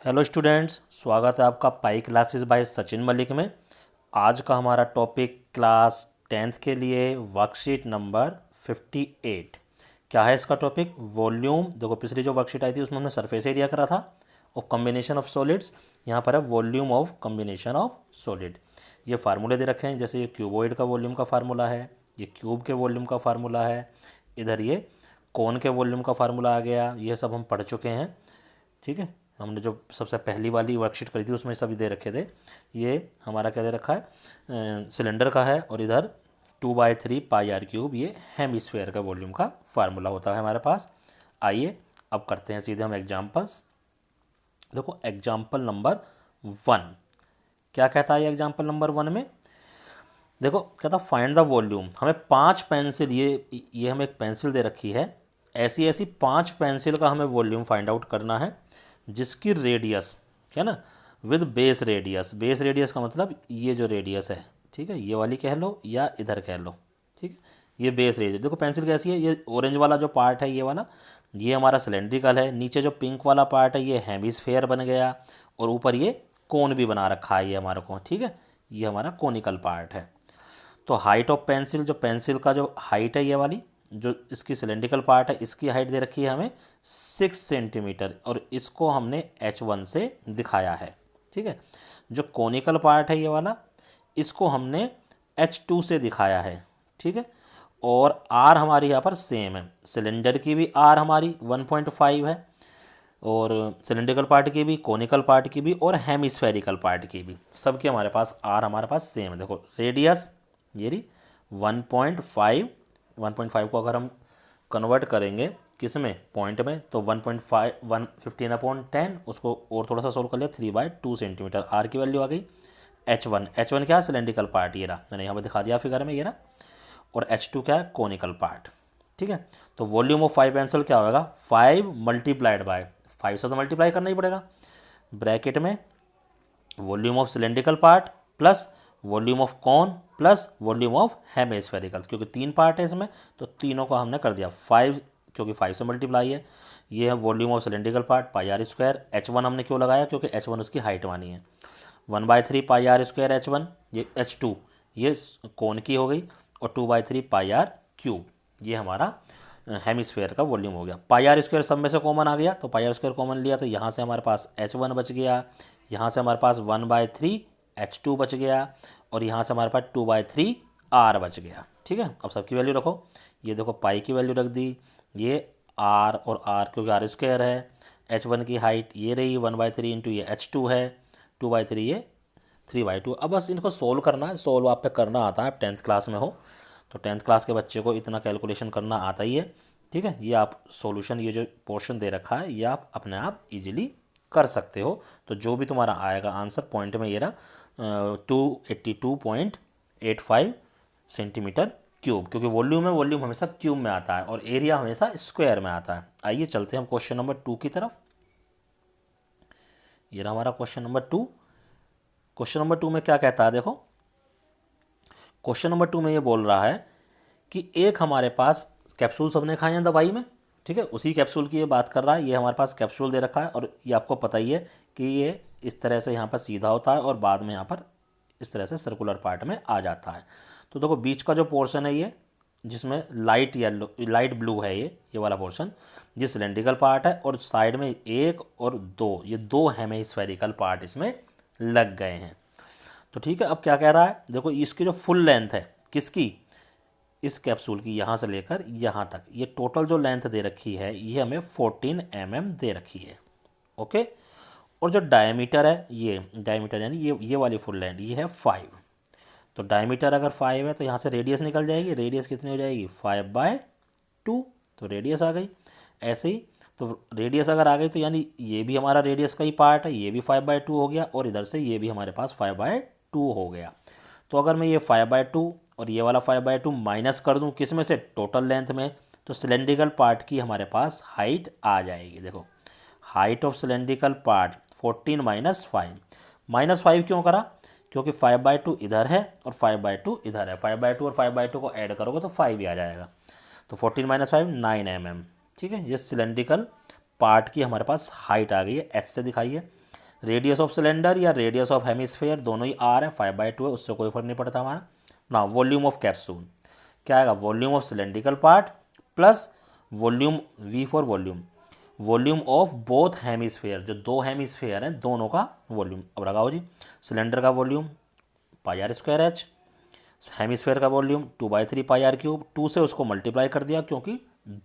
Hello students, स्वागत है आपका pi classes bye Sachin Malik में। आज का हमारा टॉपिक क्लास 10th के लिए वर्कशीट नंबर 58। क्या है इसका टॉपिक? वॉल्यूम। देखो, पिछली जो वर्कशीट आई थी उसमें हमने सरफेस एरिया करा था और कॉम्बिनेशन ऑफ सॉलिड्स। यहाँ पर है volume of combination of solid. ये फार्मूले दे रखे हैं, जैसे ये क्यूबॉइड का वॉल्यूम का फार्मूला है, ये क्यूब के वॉल्यूम का फार्मूला है, इधर ये कोन के वॉल्यूम का फार्मूला आ गया। ये सब हम पढ़ चुके हैं, ठीक है। हमने जो सबसे पहली वाली वर्कशीट करी थी उसमें सभी दे रखे थे। ये हमारा क्या दे रखा है, सिलेंडर का है, और इधर 2/3 पाई आर क्यूब ये हेमिस्फेयर का वॉल्यूम का फार्मूला होता है हमारे पास। आइए अब करते हैं सीधे हम एग्जाम्पल्स। देखो एग्जाम्पल नंबर 1 क्या कहता है। एग्जाम्पल नंबर 1 में देखो कहता फाइंड द वॉल्यूम। हमें 5 पेंसिल, ये हमें एक पेंसिल दे रखी है, ऐसी ऐसी 5 पेंसिल का हमें वॉल्यूम फाइंड आउट करना है, जिसकी रेडियस है ना with base radius. Base radius का मतलब ये जो रेडियस है, ठीक है, ये वाली कह लो या इधर कह लो, ठीक है। ये बेस रेडियस। देखो पेंसिल कैसी है, ये ऑरेंज वाला जो पार्ट है ये वाला, ये हमारा सिलेंड्रिकल है। नीचे जो पिंक वाला पार्ट है ये हेमिस्फेयर बन गया, और ऊपर ये कोन भी बना रखा है ये हमारे को, ठीक है। ये हमारा कोनिकल पार्ट है। तो हाइट ऑफ पेंसिल, जो पेंसिल का जो हाइट है ये वाली, जो इसकी सिलेंड्रिकल पार्ट है, इसकी हाइट दे रखी है हमें 6 सेंटीमीटर, और इसको हमने H1 से दिखाया है, ठीक है। जो कोनिकल पार्ट है ये वाला, इसको हमने H2 से दिखाया है, ठीक है। और आर हमारी यहाँ पर सेम है। सिलेंडर की भी आर हमारी 1.5 है, और सिलेंड्रिकल पार्ट की भी, कोनिकल पार्ट की भी, और हेमिस्फेरिकल पार्ट की भी, सबके हमारे पास आर हमारे पास सेम है। देखो रेडियस ये रही 1.5। 1.5 को अगर हम कन्वर्ट करेंगे किस में, पॉइंट में, तो 1.5 115/10, उसको और थोड़ा सा सोल्व कर लिया, 3/2 सेंटीमीटर। आर की वैल्यू आ गई। H1 क्या है, सिलेंड्रिकल पार्ट, ये रहा, मैंने यहाँ पर दिखा दिया फिगर में, ये रहा। और H2 क्या है, कोनिकल पार्ट, ठीक है। तो वॉल्यूम ऑफ 5 पेंसिल क्या होगा, 5 मल्टीप्लाइड बाय 5 से तो मल्टीप्लाई करना ही पड़ेगा, ब्रैकेट में volume of cylindrical part plus volume of cone plus volume of hemispherical, क्योंकि 3 पार्ट है इसमें, तो तीनों को हमने कर दिया 5, क्योंकि 5 से मल्टीप्लाई है। ये है volume of cylindrical part pi r square. H1 हमने क्यों लगाया, क्योंकि H1 उसकी हाइट मानी है। 1/3 पाई आर स्क्वायर H1, ये H2 ये कोन की हो गई, और 2/3 पाई आर क्यूब ये हमारा हेमिस्फेयर का वॉल्यूम हो गया। पाई आर स्क्वायर सब में से कॉमन आ गया, तो पाई आर स्क्वायर कॉमन लिया, तो यहाँ से हमारे पास H1 बच गया, यहाँ से हमारे पास 1/3 H2 बच गया, और यहाँ से हमारे पास 2/3 R बच गया, ठीक है। अब सबकी वैल्यू रखो। ये देखो पाई की वैल्यू रख दी, ये R और R क्योंकि आर स्क्वायर है। H1 की हाइट ये रही 1/3 इंटू ये H2 है, 2/3 ये 3/2। अब बस इनको सोल्व करना है। सोल्व आप पे करना आता है, आप 10th क्लास में हो तो 10th क्लास के बच्चे को इतना कैलकुलेशन करना आता ही है, ठीक है। ये आप सॉल्यूशन, ये जो पोर्शन दे रखा है, ये आप अपने आप इजीली कर सकते हो। तो जो भी तुम्हारा आएगा आंसर पॉइंट में ये रहा 282.85 सेंटीमीटर क्यूब, क्योंकि वॉल्यूम है, वॉल्यूम हमेशा क्यूब में आता है, और एरिया हमेशा स्क्वायर में आता है। आइए चलते हैं हम क्वेश्चन नंबर 2 की तरफ। ये रहा हमारा क्वेश्चन नंबर 2। क्वेश्चन नंबर 2 में क्या कहता है, देखो क्वेश्चन नंबर 2 में ये बोल रहा है कि एक हमारे पास कैप्सूल सबने खाए हैं दवाई में, ठीक है, उसी कैप्सूल की ये बात कर रहा है। ये हमारे पास कैप्सूल दे रखा है, और ये आपको पता ही है कि ये इस तरह से यहाँ पर सीधा होता है, और बाद में यहाँ पर इस तरह से सर्कुलर पार्ट में आ जाता है। तो देखो बीच का जो पोर्शन है ये, जिसमें लाइट येलो लाइट ब्लू है, ये वाला पोर्शन, ये सिलेंड्रिकल पार्ट है, और साइड में 1 और 2, ये 2 हेमिस्फेरिकल पार्ट इसमें लग गए हैं। तो ठीक है, अब क्या कह रहा है, देखो इसकी जो फुल लेंथ है किसकी, इस कैप्सूल की, यहाँ से लेकर यहाँ तक, ये टोटल जो लेंथ दे रखी है ये हमें 14 mm दे रखी है, ओके। और जो डायमीटर है, ये डायमीटर यानी ये वाली फुल लेंथ ये है 5। तो डायमीटर अगर 5 है तो यहाँ से रेडियस निकल जाएगी। रेडियस कितनी हो जाएगी, 5/2, तो रेडियस आ गई। ऐसे ही तो रेडियस अगर आ गई तो यानी ये भी हमारा रेडियस का ही पार्ट है, ये भी 5/2 हो गया, और इधर से ये भी हमारे पास 5/2 हो गया। तो अगर मैं ये 5/2 और ये वाला 5/2 माइनस कर दूं किस में से, टोटल लेंथ में, तो सिलेंड्रिकल पार्ट की हमारे पास हाइट आ जाएगी। देखो हाइट ऑफ सिलेंड्रिकल पार्ट 14 - 5। -5 क्यों करा, क्योंकि 5/2 इधर है और 5/2 इधर है। 5/2 और 5/2 को ऐड करोगे तो 5 ही आ जाएगा। तो 14 - 5 9 mm, ठीक है। ये सिलेंड्रिकल पार्ट की हमारे पास हाइट आ गई है, एच से दिखाई है। रेडियस ऑफ सिलेंडर या रेडियस ऑफ हेमिस्फेयर दोनों ही आर है, 5/2 है, उससे कोई फर्क नहीं पड़ता हमारा ना। वॉल्यूम ऑफ कैप्सूल क्या आएगा, volume of cylindrical part plus volume, V for volume, volume of both hemisphere, जो दो हेमिस्फेयर हैं दोनों का वॉल्यूम। अब लगाओ जी, सिलेंडर का वॉल्यूम πr²h, हेमिस्फेयर का वॉल्यूम 2/3 πr³, 2 से उसको मल्टीप्लाई कर दिया क्योंकि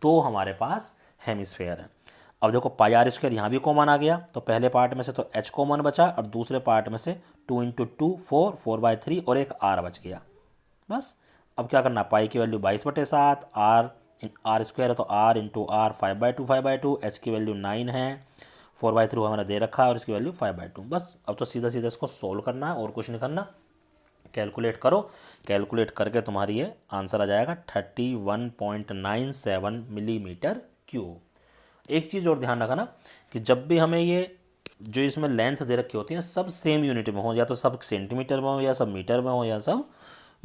दो हमारे पास हेमिस्फेयर है। अब देखो πr² यहाँ भी कॉमन आ गया, तो पहले पार्ट में से तो h कॉमन बचा और दूसरे पार्ट में से 2 × 2 4, 4/3 और एक r बच गया। बस अब क्या करना, पाई की वैल्यू 22/7, r² है तो r × r 5/2, 5/2, h की वैल्यू 9 है, 4/3 हमारा दे रखा है और इसकी वैल्यू 5/2। बस अब तो सीधा सीधा इसको सोल्व करना है और कुछ नहीं करना। कैलकुलेट करो, कैलकुलेट करके तुम्हारी ये आंसर आ जाएगा 31.97 मिलीमीटर क्यूब। एक चीज़ और ध्यान रखना कि जब भी हमें ये जो इसमें लेंथ दे रखी होती है सब सेम यूनिट में हो, या तो सब सेंटीमीटर में हो या सब मीटर में हो या सब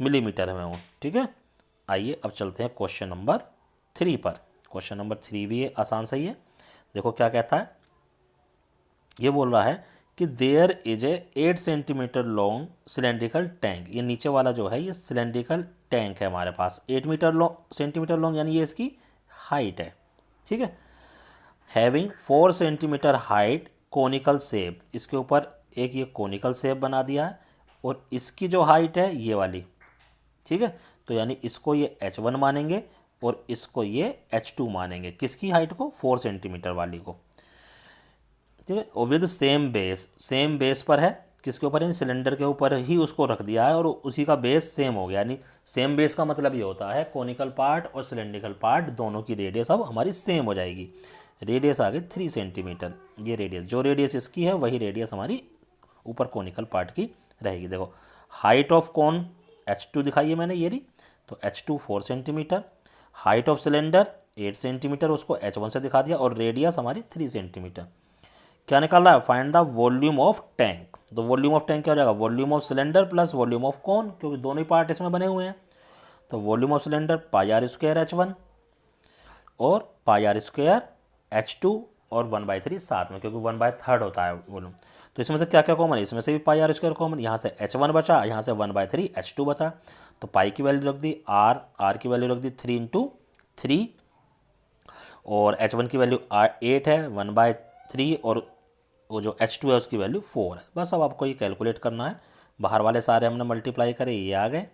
मिलीमीटर में हो, ठीक है। आइए अब चलते हैं क्वेश्चन नंबर 3 पर। क्वेश्चन नंबर 3 भी आसान सही है। देखो क्या कहता है, ये बोल रहा है कि there is a 8 centimetre long cylindrical tank. ये नीचे वाला जो है ये सिलेंड्रिकल टैंक है हमारे पास, 8 सेंटीमीटर लॉन्ग, यानी ये इसकी हाइट है, ठीक है। Having 4 centimetre height conical shape, इसके ऊपर एक ये कोनिकल शेप बना दिया है और इसकी जो हाइट है ये वाली, ठीक है। तो यानी इसको ये h1 मानेंगे और इसको ये h2 मानेंगे, किसकी हाइट को, 4 सेंटीमीटर वाली को, ठीक है। और with same base, same base पर है, किसके ऊपर, यानी सिलेंडर के ऊपर ही उसको रख दिया है और उसी का बेस सेम हो गया। यानी सेम बेस का मतलब ये होता है कोनिकल पार्ट और सिलेंड्रिकल पार्ट दोनों की रेडियस अब हमारी सेम हो जाएगी। रेडियस आ गई 3 सेंटीमीटर, ये रेडियस, जो रेडियस इसकी है वही रेडियस हमारी ऊपर कोनिकल पार्ट की रहेगी। देखो हाइट ऑफ कोन h2 दिखाई है मैंने, ये रही, तो h2 4 centimetre, height of cylinder 8 centimetre, उसको h1 से दिखा दिया और रेडियस हमारी 3 सेंटीमीटर। क्या निकाल रहा है, find the volume of tank. तो वॉल्यूम ऑफ टैंक क्या हो जाएगा, volume of cylinder plus volume of cone, क्योंकि दोनों ही पार्ट इसमें बने हुए हैं। तो volume of cylinder πr² h1 और πr² h2 और 1/3 साथ में, क्योंकि 1/3 होता है वॉल्यूम। तो इसमें से क्या क्या कॉमन है, इसमें से भी πr² कॉमन, यहाँ से h1 बचा, यहाँ से 1/3 h2 बचा। तो पाई की वैल्यू रख दी r की वैल्यू रख दी 3 × 3 और h1 की वैल्यू 8 है, 1/3 और वो जो h2 है उसकी वैल्यू 4 है। बस अब आपको ये कैलकुलेट करना है। बाहर वाले सारे हमने मल्टीप्लाई करे, ये आ गए,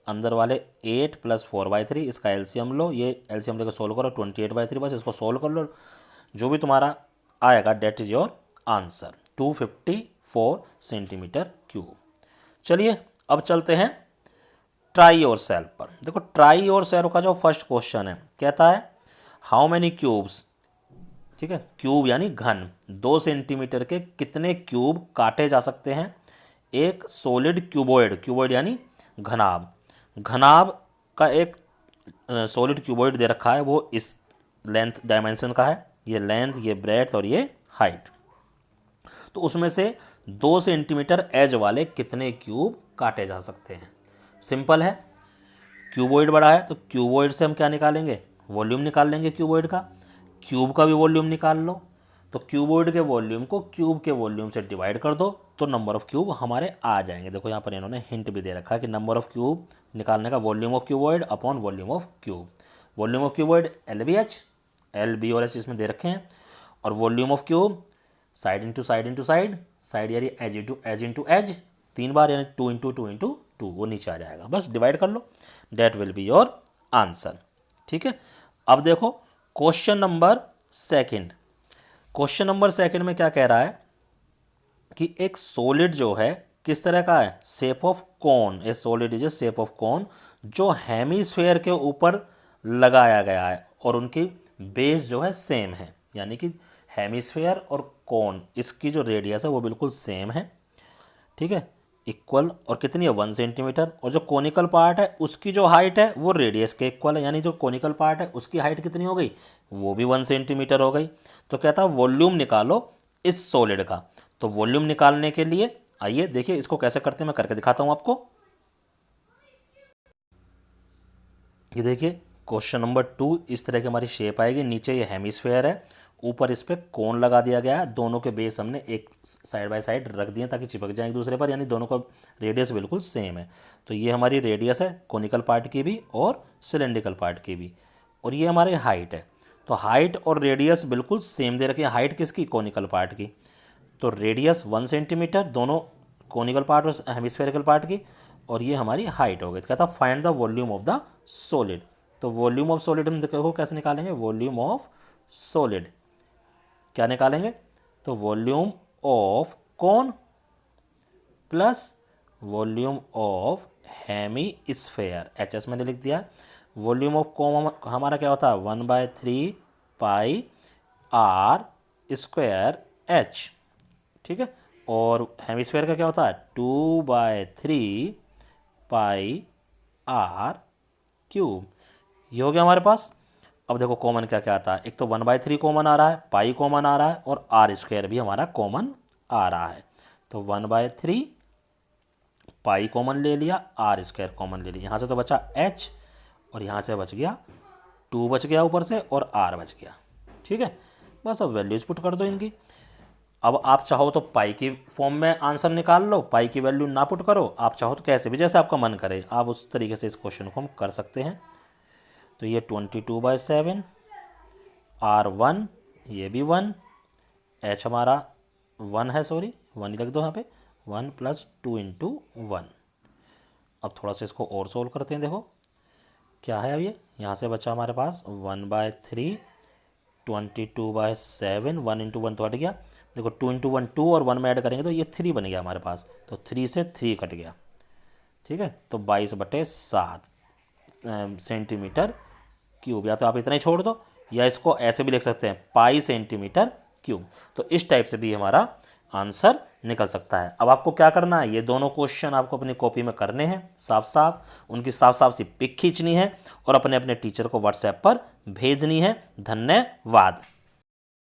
अंदर वाले 8 + 4/3, इसका एलसीएम लो, ये एलसीएम लेकर सोल्व करो 28/3, बस इसको सोल्व कर लो, जो भी तुम्हारा आएगा that is your answer, 254 centimetre cube. चलिए अब चलते हैं ट्राई योर सेल्फ पर। देखो ट्राई योर सेल्फ का जो फर्स्ट क्वेश्चन है कहता है हाउ मैनी क्यूब्स, ठीक है, क्यूब यानी घन, 2 सेंटीमीटर के कितने क्यूब काटे जा सकते हैं एक सॉलिड क्यूबॉइड, क्यूबॉइड यानी घनाभ, घनाभ का एक सॉलिड क्यूबॉइड दे रखा है, वो इस लेंथ डायमेंशन का है, ये लेंथ, ये ब्रेड्थ और ये हाइट। तो उसमें से 2 सेंटीमीटर एज वाले कितने क्यूब काटे जा सकते हैं। सिंपल है, क्यूबॉइड बड़ा है तो क्यूबॉइड से हम क्या निकालेंगे, वॉल्यूम निकाल लेंगे क्यूबॉइड का, क्यूब का भी वॉल्यूम निकाल लो। तो क्यूबॉइड के वॉल्यूम को क्यूब के वॉल्यूम से डिवाइड कर दो तो नंबर ऑफ क्यूब हमारे आ जाएंगे। देखो यहाँ पर इन्होंने हिंट भी दे रखा है कि नंबर ऑफ क्यूब निकालने का volume of cuboid upon volume of cube. Volume of cuboid LBH, L, B और H इसमें दे रखे हैं, और volume of cube side into side into side, side यानी एज इंटू एज, 3 बार यानी 2 × 2 × 2, वो नीचे आ जाएगा, बस डिवाइड कर लो, that will be your answer, ठीक है। अब देखो question number second, question number second में क्या कह रहा है कि एक सॉलिड जो है किस तरह का है, shape of cone, A solid is A shape of cone, जो हेमिस्फेयर के ऊपर लगाया गया है और उनकी बेस जो है सेम है, यानी कि हेमिस्फेयर और कोन इसकी जो रेडियस है वो बिल्कुल सेम है, ठीक है, इक्वल, और कितनी है 1 सेंटीमीटर, और जो कोनिकल पार्ट है उसकी जो हाइट है वो रेडियस के इक्वल है, यानी जो कोनिकल पार्ट है उसकी हाइट कितनी हो गई, वो भी 1 सेंटीमीटर हो गई। तो कहता है वॉल्यूम निकालो इस सॉलिड का। तो वॉल्यूम निकालने के लिए आइए देखिए इसको कैसे करते हैं, मैं करके दिखाता हूँ आपको। ये देखिए क्वेश्चन नंबर 2, इस तरह की हमारी शेप आएगी, नीचे ये हेमिस्फेयर है ऊपर इस पर कोण लगा दिया गया है, दोनों के बेस हमने एक साइड बाय साइड रख दिए ताकि चिपक जाए एक दूसरे पर, यानी दोनों का रेडियस बिल्कुल सेम है। तो ये हमारी रेडियस है कोनिकल पार्ट की भी और सिलेंड्रिकल पार्ट की भी, और ये हमारी हाइट है। तो हाइट और रेडियस बिल्कुल सेम दे रखी है। हाइट किसकी? कोनिकल पार्ट की। तो रेडियस 1 सेंटीमीटर दोनों कोनिकल पार्ट और हेमिस्फेरिकल पार्ट की, और ये हमारी हाइट हो गई। कहता find the volume of the solid. तो वॉल्यूम ऑफ सॉलिड हम देखो कैसे निकालेंगे, वॉल्यूम ऑफ सॉलिड क्या निकालेंगे, तो volume of cone plus volume of hemisphere, H मैंने लिख दिया। वॉल्यूम ऑफ कोन हमारा क्या होता है, 1/3 पाई आर स्क्वायर एच, ठीक है। और हेमिस्फेयर का क्या होता है, 2/3 पाई आर क्यूब। ये हो गया हमारे पास। अब देखो कॉमन क्या क्या आता है, एक तो 1/3 कॉमन आ रहा है, पाई कॉमन आ रहा है, और आर स्क्वायर भी हमारा कॉमन आ रहा है। तो 1/3 पाई कॉमन ले लिया, आर स्क्वायर कॉमन ले लिया, यहाँ से तो बचा एच, और यहाँ से बच गया 2 बच गया ऊपर से, और आर बच गया, ठीक है। बस अब वैल्यूज पुट कर दो इनकी। अब आप चाहो तो पाई की फॉर्म में आंसर निकाल लो, पाई की वैल्यू ना पुट करो, आप चाहो तो कैसे भी जैसे आपका मन करे आप उस तरीके से इस क्वेश्चन को हम कर सकते हैं। तो ये 22/7, R1 ये भी 1, H हमारा 1 है, सॉरी 1 ही रख दो यहाँ पे, 1 + 2 × 1। अब थोड़ा सा इसको और सोल्व करते हैं। देखो क्या है, अब ये यहाँ से बचा हमारे पास 1/3, 22/7, 1 × 1 तो हट गया। देखो 2 × 1 2, और 1 में ऐड करेंगे तो ये 3 बन गया हमारे पास, तो 3 से 3 कट गया, ठीक है। तो 22/7 सेंटीमीटर क्यूब, या तो आप इतना ही छोड़ दो, या इसको ऐसे भी लिख सकते हैं पाई सेंटीमीटर क्यूब। तो इस टाइप से भी हमारा आंसर निकल सकता है। अब आपको क्या करना है, ये दोनों क्वेश्चन आपको अपनी कॉपी में करने हैं साफ साफ, उनकी साफ साफ सी पिक खींचनी है और अपने अपने टीचर को व्हाट्सएप पर भेजनी है। धन्यवाद।